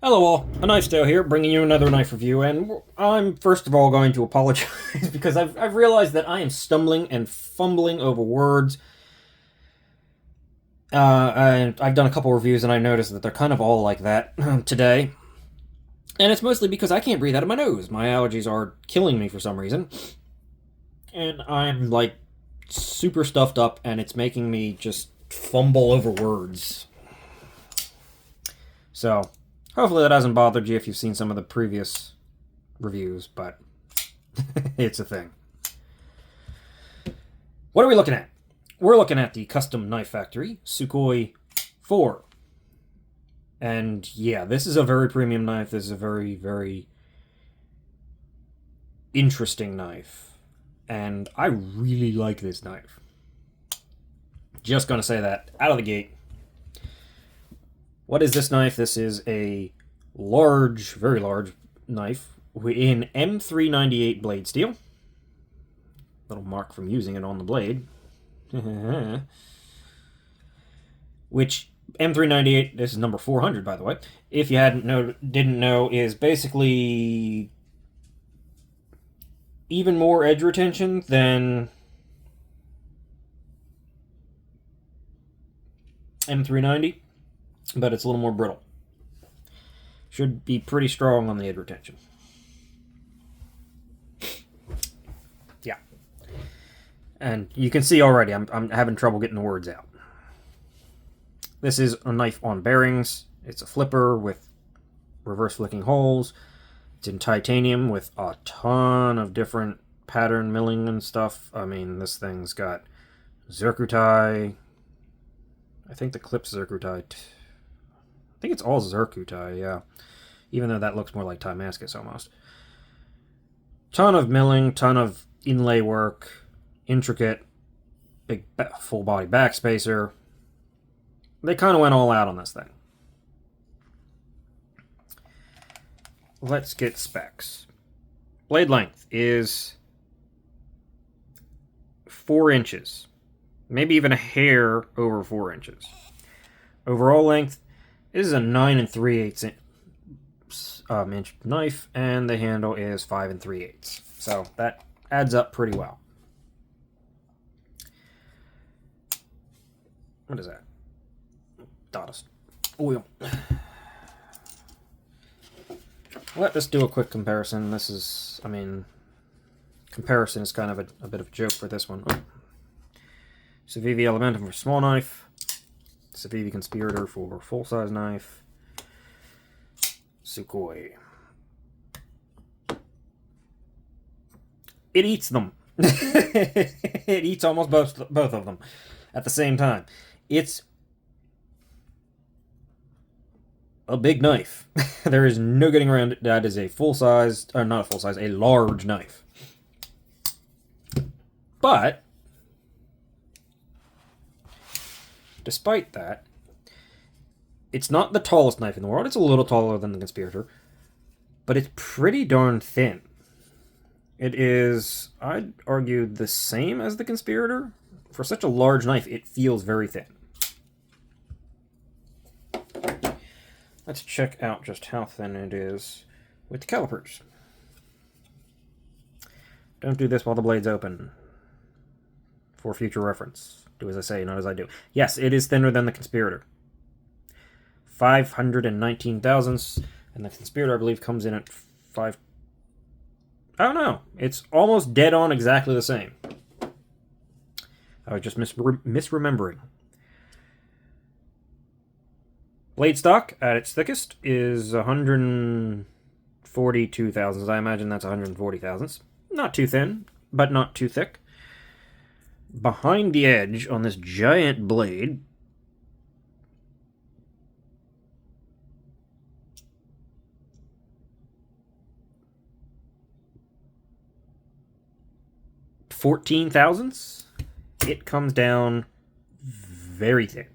Hello all, A Knife Tale here, bringing you another knife review, and I'm first of all going to apologize because I've realized that I am stumbling and fumbling over words. And I've done a couple reviews and I noticed that they're kind of all like that today. And it's mostly because I can't breathe out of my nose. My allergies are killing me for some reason. And I'm like super stuffed up and it's making me just fumble over words. So, hopefully that hasn't bothered you if you've seen some of the previous reviews, but it's a thing. What are we looking at? We're looking at the Custom Knife Factory Sukhoi 4. And yeah, this is a very premium knife. This is a very, very interesting knife. And I really like this knife. Just gonna say that out of the gate. What is this knife? This is a large, very large knife in M398 blade steel. Little mark from using it on the blade. Which M398, this is number 400 by the way, if you didn't know, is basically even more edge retention than M390, but it's a little more brittle. Should be pretty strong on the edge retention. Yeah. And you can see already I'm having trouble getting the words out. This is a knife on bearings. It's a flipper with reverse flicking holes. It's in titanium with a ton of different pattern milling and stuff. I mean, this thing's got zircutai. I think the clip's zircutai. I think it's all zircutai, yeah. Even though that looks more like Damascus almost. Ton of milling, ton of inlay work, intricate, big full body backspacer. They kind of went all out on this thing. Let's get specs. Blade length is 4 inches. Maybe even a hair over 4 inches. Overall length is a 9 3/8 inch knife, and the handle is 5 3/8. So that adds up pretty well. What is that? Dotist oil. Let us do a quick comparison. This is, I mean, comparison is kind of a bit of a joke for this one. Oh. Civivi Elementum for small knife. Civivi Conspirator for full-size knife. Sukhoi. It eats them. It eats almost both of them at the same time. It's a big knife. There is no getting around it. That is a full-size, or not a full-size, a large knife. But despite that, it's not the tallest knife in the world. It's a little taller than the Conspirator, but it's pretty darn thin. It is, I'd argue, the same as the Conspirator. For such a large knife, it feels very thin. Let's check out just how thin it is with the calipers. Don't do this while the blade's open. For future reference. Do as I say, not as I do. Yes, it is thinner than the Conspirator. 519 thousandths, and the Conspirator, I believe, comes in at 5... I don't know. It's almost dead on exactly the same. I was just misremembering. Blade stock at its thickest is 142 thousandths. I imagine that's 140 thousandths. Not too thin, but not too thick. Behind the edge on this giant blade, $14 thousandths. It comes down very thin.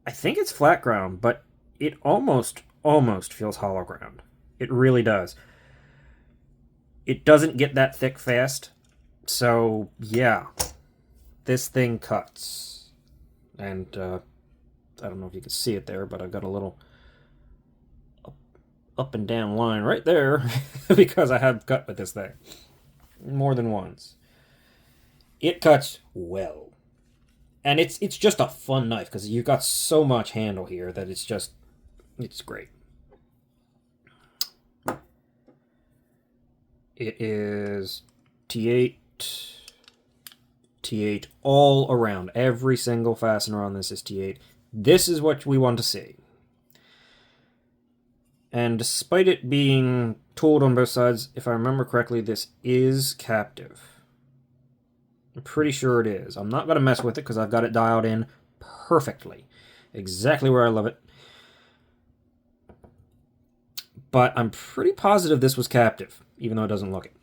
I think it's flat ground, but it almost feels hollow ground. It really does. It doesn't get that thick fast, so yeah, this thing cuts. And I don't know if you can see it there, but I've got a little up and down line right there because I have cut with this thing more than once. It cuts well, and it's just a fun knife because you've got so much handle here that it's great. It is T8 all around. Every single fastener on this is T8. This is what we want to see. And despite it being tooled on both sides, if I remember correctly, this is captive. I'm pretty sure it is. I'm not going to mess with it because I've got it dialed in perfectly. Exactly where I love it. But I'm pretty positive this was captive, even though it doesn't look it.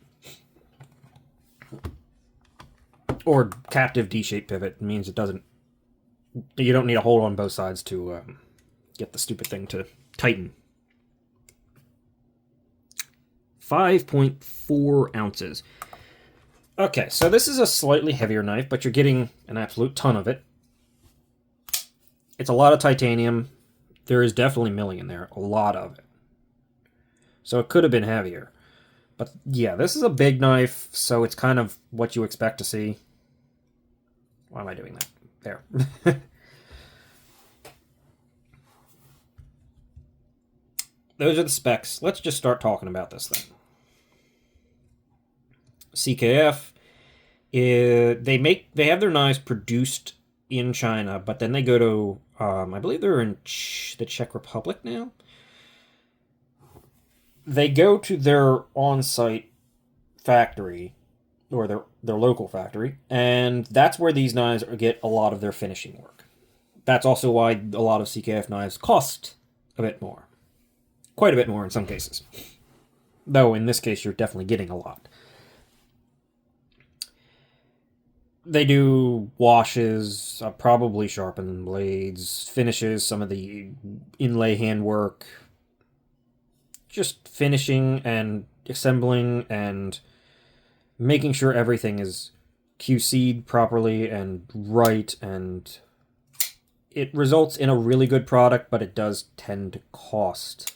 Or captive D-shaped pivot means it doesn't... You don't need a hold on both sides to get the stupid thing to tighten. 5.4 ounces. Okay, so this is a slightly heavier knife, but you're getting an absolute ton of it. It's a lot of titanium. There is definitely milling in there, a lot of it. So it could have been heavier. But yeah, this is a big knife, so it's kind of what you expect to see. Why am I doing that? There. Those are the specs. Let's just start talking about this thing. CKF, they have their knives produced in China, but then they go to, I believe they're in the Czech Republic now. They go to their on-site factory, or their local factory, and that's where these knives get a lot of their finishing work. That's also why a lot of CKF knives cost a bit more. Quite a bit more in some cases. Though in this case, you're definitely getting a lot. They do washes, probably sharpen blades, finishes, some of the inlay handwork, just finishing and assembling and making sure everything is QC'd properly and right, and it results in a really good product, but it does tend to cost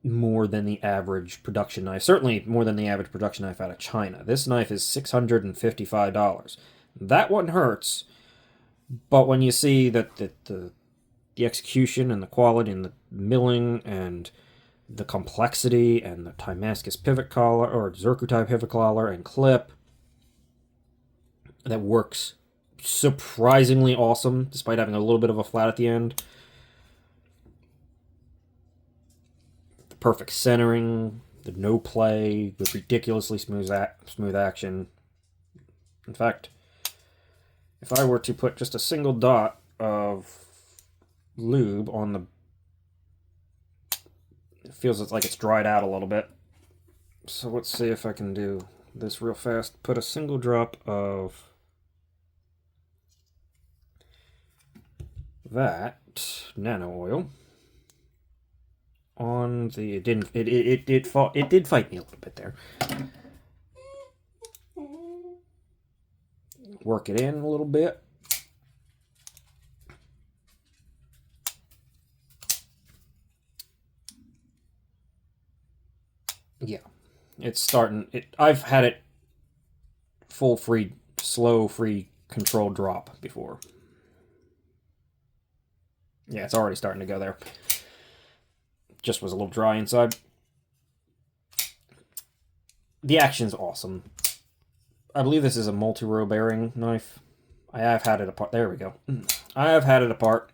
more than the average production knife. Certainly more than the average production knife out of China. This knife is $655. That one hurts, but when you see that the execution and the quality and the milling and the complexity and the Damascus pivot collar or Zircuti pivot collar and clip that works surprisingly awesome despite having a little bit of a flat at the end. Perfect centering, the no play, the ridiculously smooth action. In fact, if I were to put just a single dot of lube on the... It feels like it's dried out a little bit. So let's see if I can do this real fast. Put a single drop of that nano oil on the... It did fight me a little bit there. Work it in a little bit. Yeah, it's starting. I've had it full free, slow free controlled drop before. Yeah, it's already starting to go there. Just was a little dry inside. The action's awesome. I believe this is a multi-row bearing knife. I have had it apart. There we go. I have had it apart.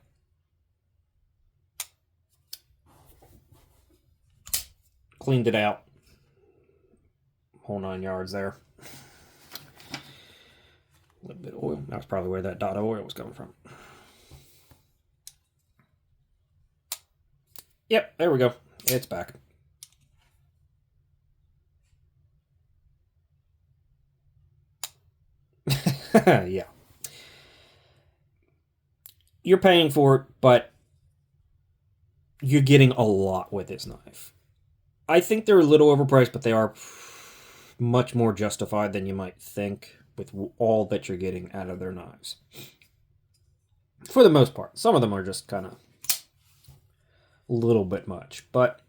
Cleaned it out. Whole 9 yards there. A little bit of oil. That's probably where that dot of oil was coming from. Yep, there we go. It's back. Yeah. You're paying for it, but you're getting a lot with this knife. I think they're a little overpriced, but they are much more justified than you might think. with all that you're getting out of their knives. For the most part. Some of them are just kind of a little bit much. But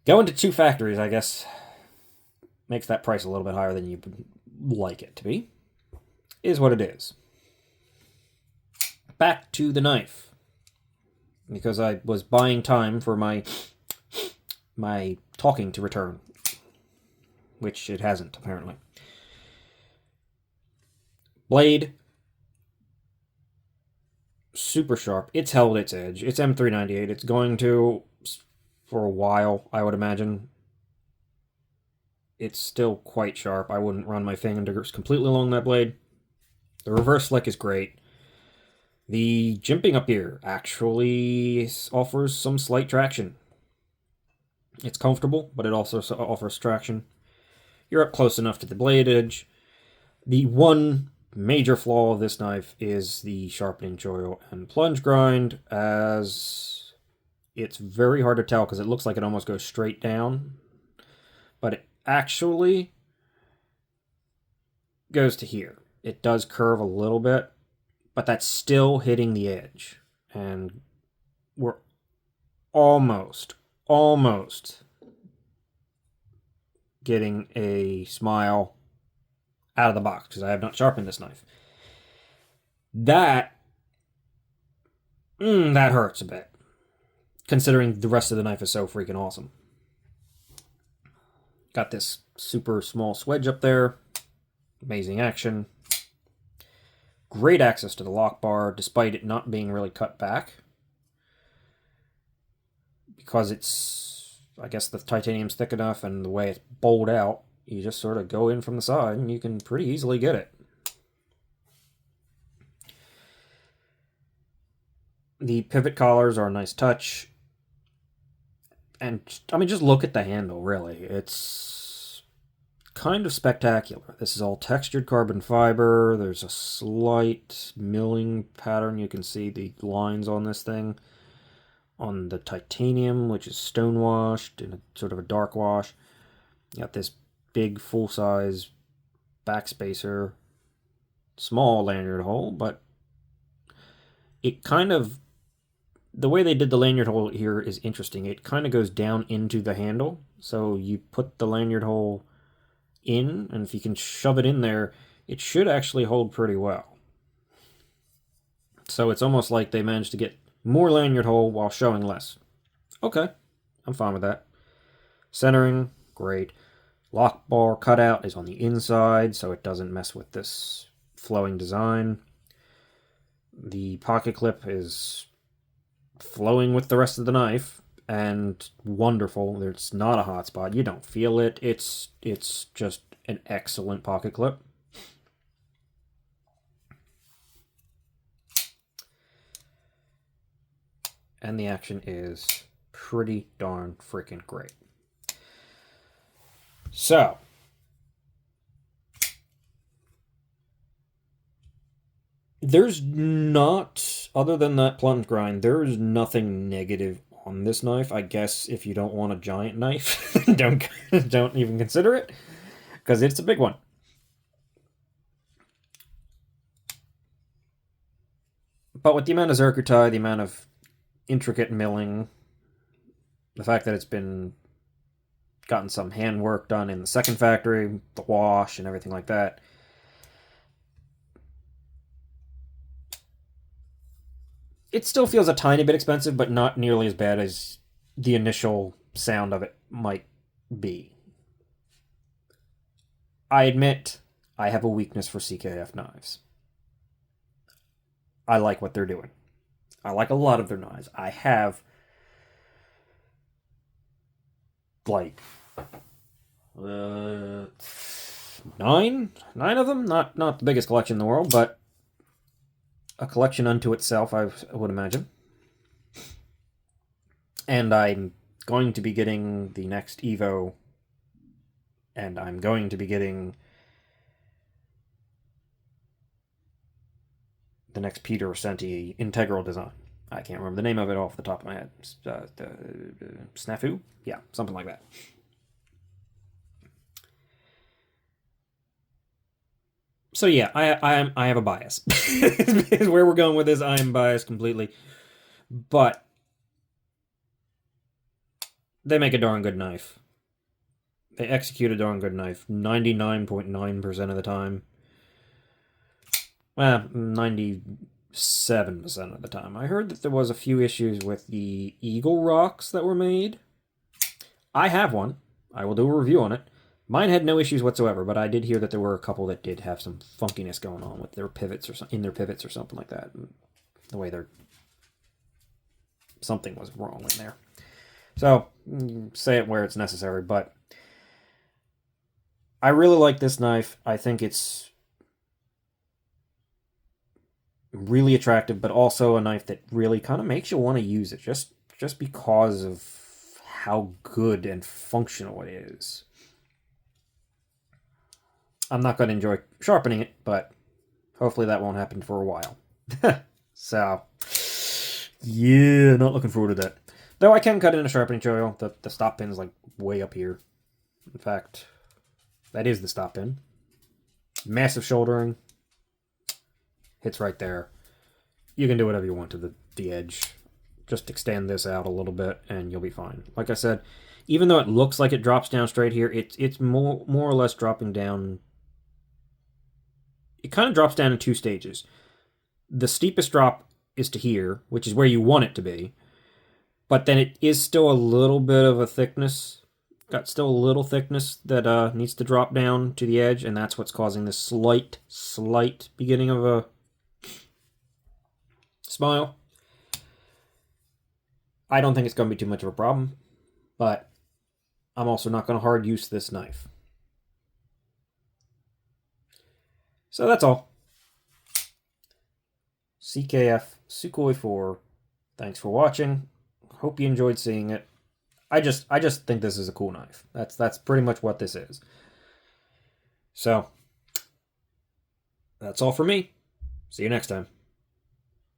going to 2 factories, I guess, makes that price a little bit higher than you would like it to be. Is what it is. Back to the knife. Because I was buying time for my talking to return. Which it hasn't, apparently. Blade. Super sharp. It's held its edge. It's M398. It's going to for a while, I would imagine. It's still quite sharp. I wouldn't run my fingers completely along that blade. The reverse slick is great. The jimping up here actually offers some slight traction. It's comfortable, but it also offers traction. You're up close enough to the blade edge. The one major flaw of this knife is the sharpening choil and plunge grind, as it's very hard to tell because it looks like it almost goes straight down, but it actually goes to here. It does curve a little bit, but that's still hitting the edge, and we're almost getting a smile out of the box because I have not sharpened this knife. That hurts a bit, considering the rest of the knife is so freaking awesome. Got this super small swedge up there. Amazing action. Great access to the lock bar, despite it not being really cut back. Because it's, I guess the titanium's thick enough and the way it's bowled out, you just sort of go in from the side and you can pretty easily get it. The pivot collars are a nice touch. And, I mean, just look at the handle, really. It's kind of spectacular. This is all textured carbon fiber. There's a slight milling pattern. You can see the lines on this thing. On the titanium, which is stone washed in a sort of a dark wash. You got this big full-size backspacer. Small lanyard hole, but it kind of... The way they did the lanyard hole here is interesting. It kind of goes down into the handle. So you put the lanyard hole in, and if you can shove it in there, it should actually hold pretty well. So it's almost like they managed to get more lanyard hole while showing less. Okay, I'm fine with that. Centering, great. Lock bar cutout is on the inside, so it doesn't mess with this flowing design. The pocket clip is flowing with the rest of the knife and wonderful. There's not a hot spot. You don't feel it. It's just an excellent pocket clip. And the action is pretty darn freaking great. So, there's not, other than that plunge grind, there is nothing negative on this knife. I guess if you don't want a giant knife, don't even consider it, because it's a big one. But with the amount of zircuti, the amount of intricate milling, the fact that it's been gotten some hand work done in the second factory, the wash and everything like that, it still feels a tiny bit expensive, but not nearly as bad as the initial sound of it might be. I admit I have a weakness for CKF knives. I like what they're doing. I like a lot of their knives. I have like nine of them. Not the biggest collection in the world, but a collection unto itself, I would imagine. And I'm going to be getting the next Evo, and I'm going to be getting the next Peter Senti integral design. I can't remember the name of it off the top of my head. Snafu? Yeah, something like that. So yeah, I have a bias. Where we're going with this, I am biased completely. But they make a darn good knife. They execute a darn good knife 99.9% of the time. Well, 97% of the time. I heard that there was a few issues with the Eagle rocks that were made. I have one. I will do a review on it. Mine had no issues whatsoever, but I did hear that there were a couple that did have some funkiness going on with their pivots or in their pivots or something like that. The way they're something was wrong in there. So say it where it's necessary, but I really like this knife. I think it's really attractive, but also a knife that really kind of makes you want to use it just because of how good and functional it is. I'm not going to enjoy sharpening it, but hopefully that won't happen for a while. So, yeah, not looking forward to that. Though I can cut in a sharpening choil. The stop pin is like way up here. In fact, that is the stop pin. Massive shouldering. Hits right there. You can do whatever you want to the edge. Just extend this out a little bit and you'll be fine. Like I said, even though it looks like it drops down straight here, it's more or less dropping down. It kind of drops down in two stages. The steepest drop is to here, which is where you want it to be. But then it is still a little bit of a thickness. Got still a little thickness that needs to drop down to the edge, and that's what's causing this slight beginning of a smile. I don't think it's going to be too much of a problem, but I'm also not going to hard use this knife. So that's all. CKF Sukhoi 4. Thanks for watching. Hope you enjoyed seeing it. I just think this is a cool knife. That's pretty much what this is. So that's all for me. See you next time.